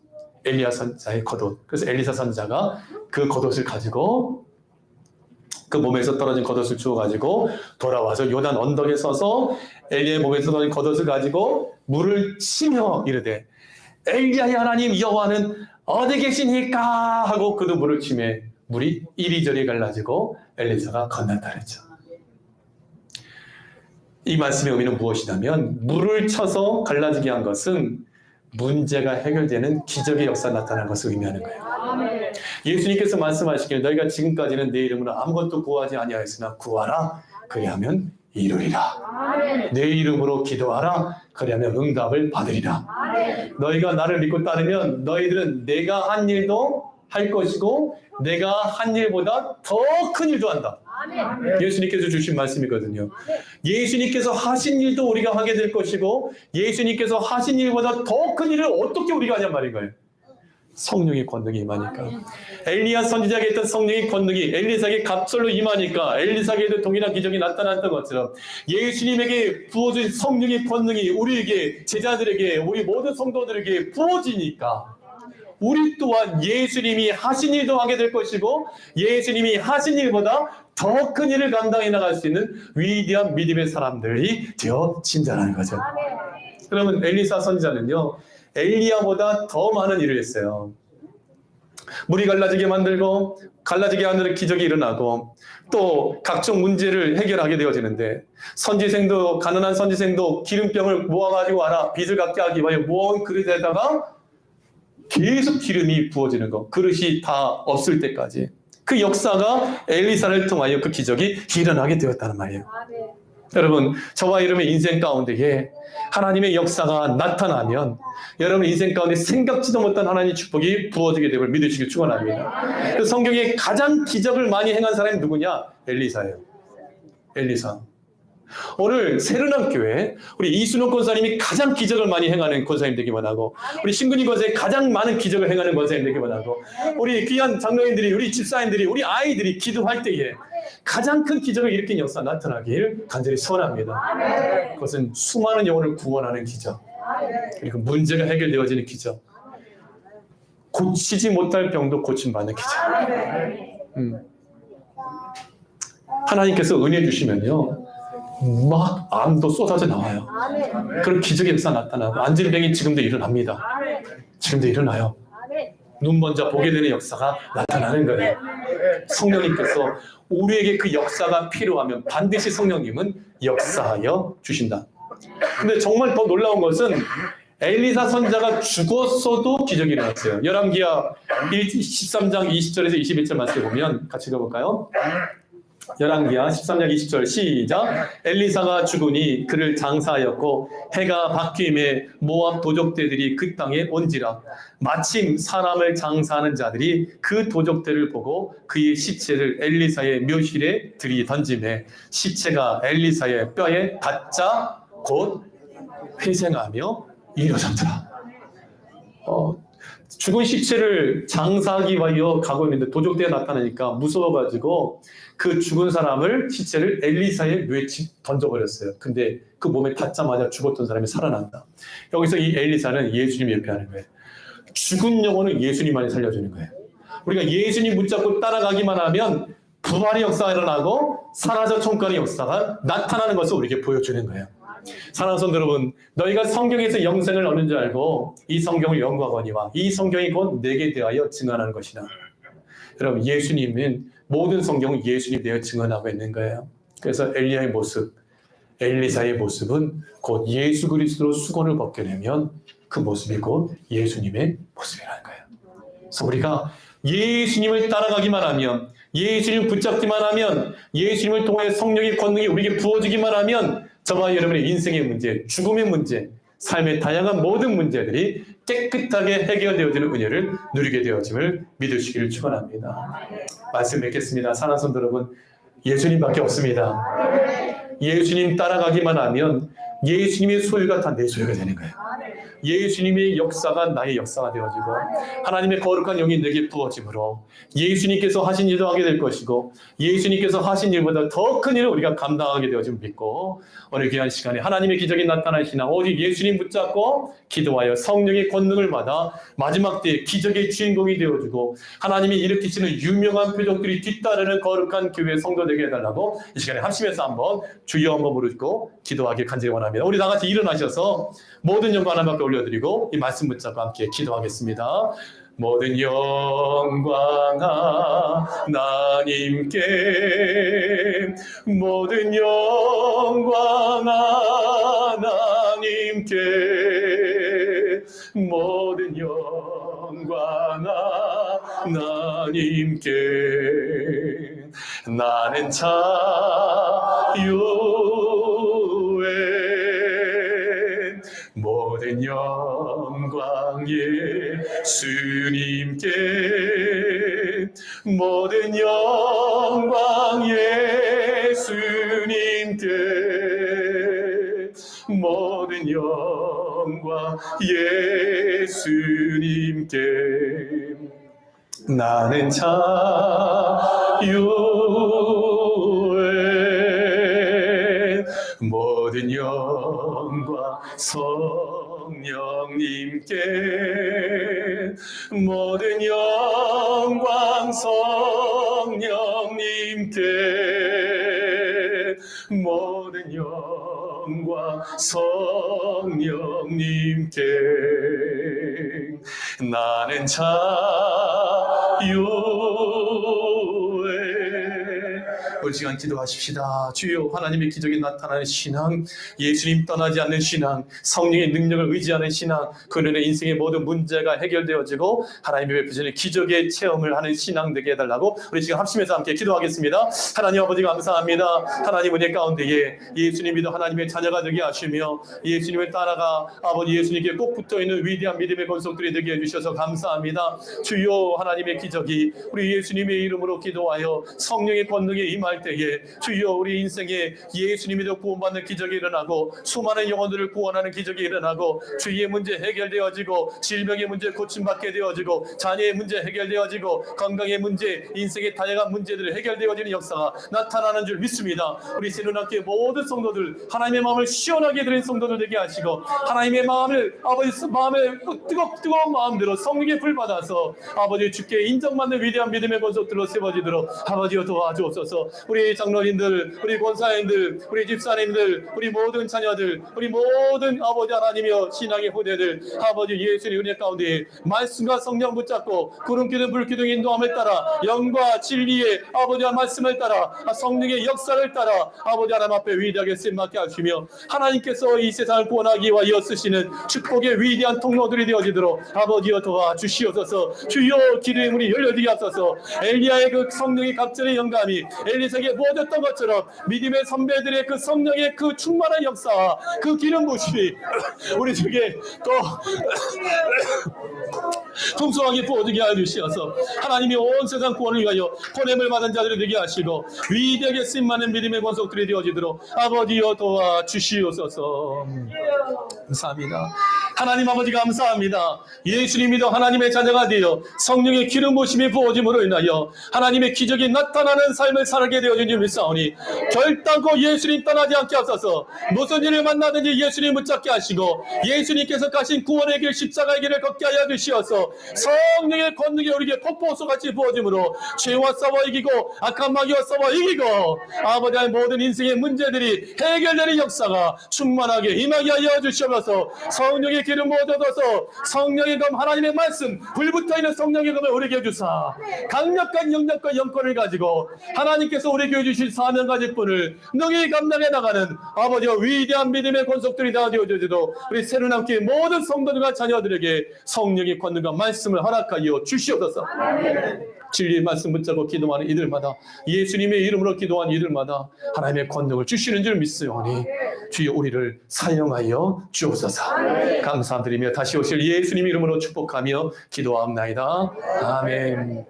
엘리야 선자의 겉옷. 그래서 엘리사 선자가 그 겉옷을 가지고 그 몸에서 떨어진 겉옷을 주워가지고 돌아와서 요단 언덕에 서서 엘리야의 몸에서 떨어진 겉옷을 가지고 물을 치며 이르되 엘리야의 하나님 여호와는 어디 계시니까 하고 그도 물을 치매 물이 이리저리 갈라지고 엘리사가 건넜다 그랬죠. 이 말씀의 의미는 무엇이냐면 물을 쳐서 갈라지게 한 것은 문제가 해결되는 기적의 역사가 나타나는 것을 의미하는 거예요. 예수님께서 말씀하시기를 너희가 지금까지는 내 이름으로 아무것도 구하지 아니하였으나 구하라 그리하면 이루리라. 내 이름으로 기도하라 그리하면 응답을 받으리라. 너희가 나를 믿고 따르면 너희들은 내가 한 일도 할 것이고 내가 한 일보다 더 큰 일도 한다. 예수님께서 주신 말씀이거든요. 예수님께서 하신 일도 우리가 하게 될 것이고 예수님께서 하신 일보다 더 큰 일을 어떻게 우리가 하냔 말인 거예요. 성령의 권능이 임하니까. 엘리야 선지자에게 있던 성령의 권능이 엘리사에게 갑절로 임하니까 엘리사에게도 동일한 기적이 나타났던 것처럼 예수님에게 부어진 성령의 권능이 우리에게, 제자들에게, 우리 모든 성도들에게 부어지니까 우리 또한 예수님이 하신 일도 하게 될 것이고 예수님이 하신 일보다 더 큰 일을 감당해 나갈 수 있는 위대한 믿음의 사람들이 되어진다는 거죠. 그러면 엘리사 선지자는요, 엘리야보다 더 많은 일을 했어요. 물이 갈라지게 만들고 갈라지게 하는 기적이 일어나고 또 각종 문제를 해결하게 되어지는데 선지생도, 가난한 선지생도 기름병을 모아가지고 와라, 빚을 갚게 하기 위하여 모은 그릇에다가 계속 기름이 부어지는 거, 그릇이 다 없을 때까지 그 역사가 엘리사를 통하여 그 기적이 일어나게 되었다는 말이에요. 여러분, 저와 여러분의 인생 가운데에 하나님의 역사가 나타나면 여러분 인생 가운데 생각지도 못한 하나님의 축복이 부어지게 되걸 믿으시길 축원합니다. 그 성경에 가장 기적을 많이 행한 사람이 누구냐? 엘리사예요. 엘리사. 오늘 새로운 교회 우리 이순옥 권사님이 가장 기적을 많이 행하는 권사님 되기 원하고 우리 신근희 권사님이 가장 많은 기적을 행하는 권사님 되기 원하고 우리 귀한 장로님들이, 우리 집사님들이, 우리 아이들이 기도할 때에 가장 큰 기적을 일으킨 역사 나타나길 간절히 소원합니다. 그것은 수많은 영혼을 구원하는 기적, 그리고 문제가 해결되어지는 기적, 고치지 못할 병도 고침받는 기적. 하나님께서 은혜 주시면요 막 암도 쏟아져 나와요. 그런 기적의 역사 나타나고 안질병이 지금도 일어납니다. 지금도 일어나요. 눈 먼저 보게 되는 역사가 나타나는 거예요. 성령님께서 우리에게 그 역사가 필요하면 반드시 성령님은 역사하여 주신다. 근데 정말 더 놀라운 것은 엘리사 선지자가 죽었어도 기적이 일어났어요. 열왕기하 13장 20절에서 21절 말씀 보면 같이 읽어볼까요? 열왕기하 13장 20절 시작. 엘리사가 죽으니 그를 장사하였고 해가 바뀜에 모압 도적대들이 그 땅에 온지라. 마침 사람을 장사하는 자들이 그 도적대를 보고 그의 시체를 엘리사의 묘실에 들이던지매 시체가 엘리사의 뼈에 닿자 곧 회생하며 일어섰더라. 죽은 시체를 장사하기 위하여 가고 있는데 도적대가 나타나니까 무서워가지고 그 죽은 사람을, 시체를 엘리사의 묘에 던져버렸어요. 근데 그 몸에 닿자마자 죽었던 사람이 살아난다. 여기서 이 엘리사는 예수님 옆에 하는 거예요. 죽은 영혼을 예수님만이 살려주는 거예요. 우리가 예수님 붙잡고 따라가기만 하면 부활의 역사가 일어나고 사라져 총괄의 역사가 나타나는 것을 우리에게 보여주는 거예요. 사랑하는 성도 여러분, 너희가 성경에서 영생을 얻는 줄 알고 이 성경을 연구하거니와 이 성경이 곧 내게 대하여 증언하는 것이다. 여러분, 예수님은 모든 성경을 예수님에 대하여 증언하고 있는 거예요. 그래서 엘리야의 모습, 엘리사의 모습은 곧 예수 그리스도로 수건을 벗게 되면 그 모습이 곧 예수님의 모습이라는 거예요. 그래서 우리가 예수님을 따라가기만 하면, 예수님을 붙잡기만 하면, 예수님을 통해 성령의 권능이 우리에게 부어지기만 하면 저와 여러분의 인생의 문제, 죽음의 문제, 삶의 다양한 모든 문제들이 깨끗하게 해결되어지는 은혜를 누리게 되어짐을 믿으시기를 축원합니다. 말씀 맺겠습니다. 사랑하는 성도 여러분, 예수님밖에 없습니다. 예수님 따라가기만 하면 예수님의 소유가 다 내 소유가 되는 거예요. 예수님의 역사가 나의 역사가 되어지고 하나님의 거룩한 영이 내게 부어짐으로 예수님께서 하신 일도 하게 될 것이고 예수님께서 하신 일보다 더 큰 일을 우리가 감당하게 되어짐을 믿고 오늘 귀한 시간에 하나님의 기적이 나타나시나 오직 예수님 붙잡고 기도하여 성령의 권능을 받아 마지막 때에 기적의 주인공이 되어주고 하나님이 일으키시는 유명한 표적들이 뒤따르는 거룩한 교회 성도 되게 해달라고 이 시간에 합심해서 한번 주여 한번 부르고 기도하길 간절히 원합니다. 우리 다같이 일어나셔서 모든 영광 하나님께 올려드리고 이 말씀 붙잡고 함께 기도하겠습니다. 모든 영광 하나님께, 모든 영광 하나님께, 모든 영광 하나님께. 나는 자유에 모든 영광 예수님께, 모든 영광 예수님께, 모든 영광 예수님께. 나는 자유에 모든 영광 성령님께, 모든 영광 성령님께, 모든 영광 성령님께. 나는 자유에. 우리 시간 기도하십시다. 주여, 하나님의 기적이 나타나는 신앙, 예수님 떠나지 않는 신앙, 성령의 능력을 의지하는 신앙, 그들의 인생의 모든 문제가 해결되어지고 하나님의 베푸시는 기적의 체험을 하는 신앙 되게 해달라고 우리 지금 합심해서 함께 기도하겠습니다. 하나님 아버지 감사합니다. 하나님 은혜 가운데에 예수님 믿어 하나님의 자녀가 되게 하시며 예수님을 따라가 아버지 예수님께 꼭 붙어있는 위대한 믿음의 권속들이 되게 해주셔서 감사합니다. 주여, 하나님의 기적이 우리 예수님의 이름으로 기도하여 성령의 권능에 임할 때에 주여, 우리 인생에 예수님으로 구원받는 기적이 일어나고 수많은 영혼들을 구원하는 기적이 일어나고 주의 문제 해결되어지고 질병의 문제 고침받게 되어지고 자녀의 문제 해결되어지고 건강의 문제, 인생의 다양한 문제들이 해결되어지는 역사가 나타나는 줄 믿습니다. 우리 세누나교회 모든 성도들 하나님의 마음을 시원하게 드린 성도들 되게 하시고 하나님의 마음을 아버지 마음에 뜨거운 마음대로 성령의 불 받아서 아버지 주께 인정받는 위대한 믿음의 권속들로 세워지도록 아버지여 도와주옵소서. 우리 장로님들, 우리 권사님들, 우리 집사님들, 우리 모든 자녀들, 우리 모든 아버지 하나님이여 신앙의 후대들 아버지 예수의 은혜 가운데 말씀과 성령 붙잡고 구름기둥 불기둥 인도함을 따라 영과 진리의 아버지와 말씀을 따라 성령의 역사를 따라 아버지 하나님 앞에 위대하게 쓰임받게 하시며 하나님께서 이 세상을 구원하기 위하여 쓰시는 축복의 위대한 통로들이 되어지도록 아버지여 도와주시옵소서. 주여, 기도의 문이 열려지게 하소서. 엘리야의 그 성령의 갑절의 영감이 엘리사에게 부어졌던 것처럼 믿음의 선배들의 그 성령의 그 충만한 역사와 그 기름 부심이 우리 중에 또 풍성하게 부어지게 하여 주시어서 하나님이 온 세상 구원을 위하여 보냄을 받은 자들이 되게 하시고 위대하게 쓰임받는 믿음의 권속들이 되어지도록 아버지여 도와주시옵소서. 감사합니다. 하나님 아버지 감사합니다. 예수님 믿어 하나님의 자녀가 되어 성령의 기름 부심이 부어짐으로 인하여 하나님의 기적이 나타나는 삶을 살게 되어진 줄 믿사오니 결단코 예수님 떠나지 않게 하소서. 무슨 일을 만나든지 예수님 붙잡게 하시고 예수님께서 가신 구원의 길 십자가의 길을 걷게 하여 주시어서 주셔서 성령의 권능이 우리에게 폭포수같이 부어짐으로 죄와 싸워 이기고 악한 마귀와 싸워 이기고 아버지 하나님 모든 인생의 문제들이 해결되는 역사가 충만하게 임하게 하여 주시옵소서. 성령의 기름 부어줘서 성령의 검 하나님의 말씀 불붙어 있는 성령의 검을 우리에게 주사 강력한 영역과 영권을 가지고 하나님께서 우리에게 주신 사명 가질 분을 능히 감당해 나가는 아버지와 위대한 믿음의 권속들이 다 되어주시도 우리 새로남교회 모든 성도들과 자녀들에게 성령의 권능과 말씀을 허락하여 주시옵소서. 진리의 말씀 붙잡고 기도하는 이들마다 예수님의 이름으로 기도하는 이들마다 하나님의 권능을 주시는 줄 믿사오니 주여 우리를 사용하여 주옵소서. 감사드리며 다시 오실 예수님 이름으로 축복하며 기도하옵나이다. 아멘.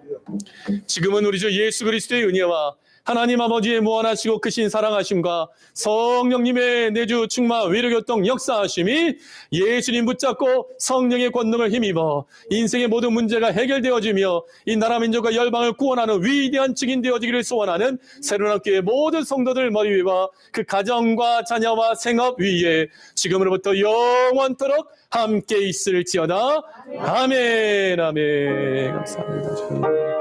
지금은 우리 주 예수 그리스도의 은혜와 하나님 아버지의 무한하시고 크신 사랑하심과 성령님의 내주 충만 위로교통 역사하심이 예수님 붙잡고 성령의 권능을 힘입어 인생의 모든 문제가 해결되어지며 이 나라 민족과 열방을 구원하는 위대한 증인 되어지기를 소원하는 새로운교회 모든 성도들 머리 위와 그 가정과 자녀와 생업 위에 지금으로부터 영원토록 함께 있을지어다. 아멘. 아멘. 감사합니다.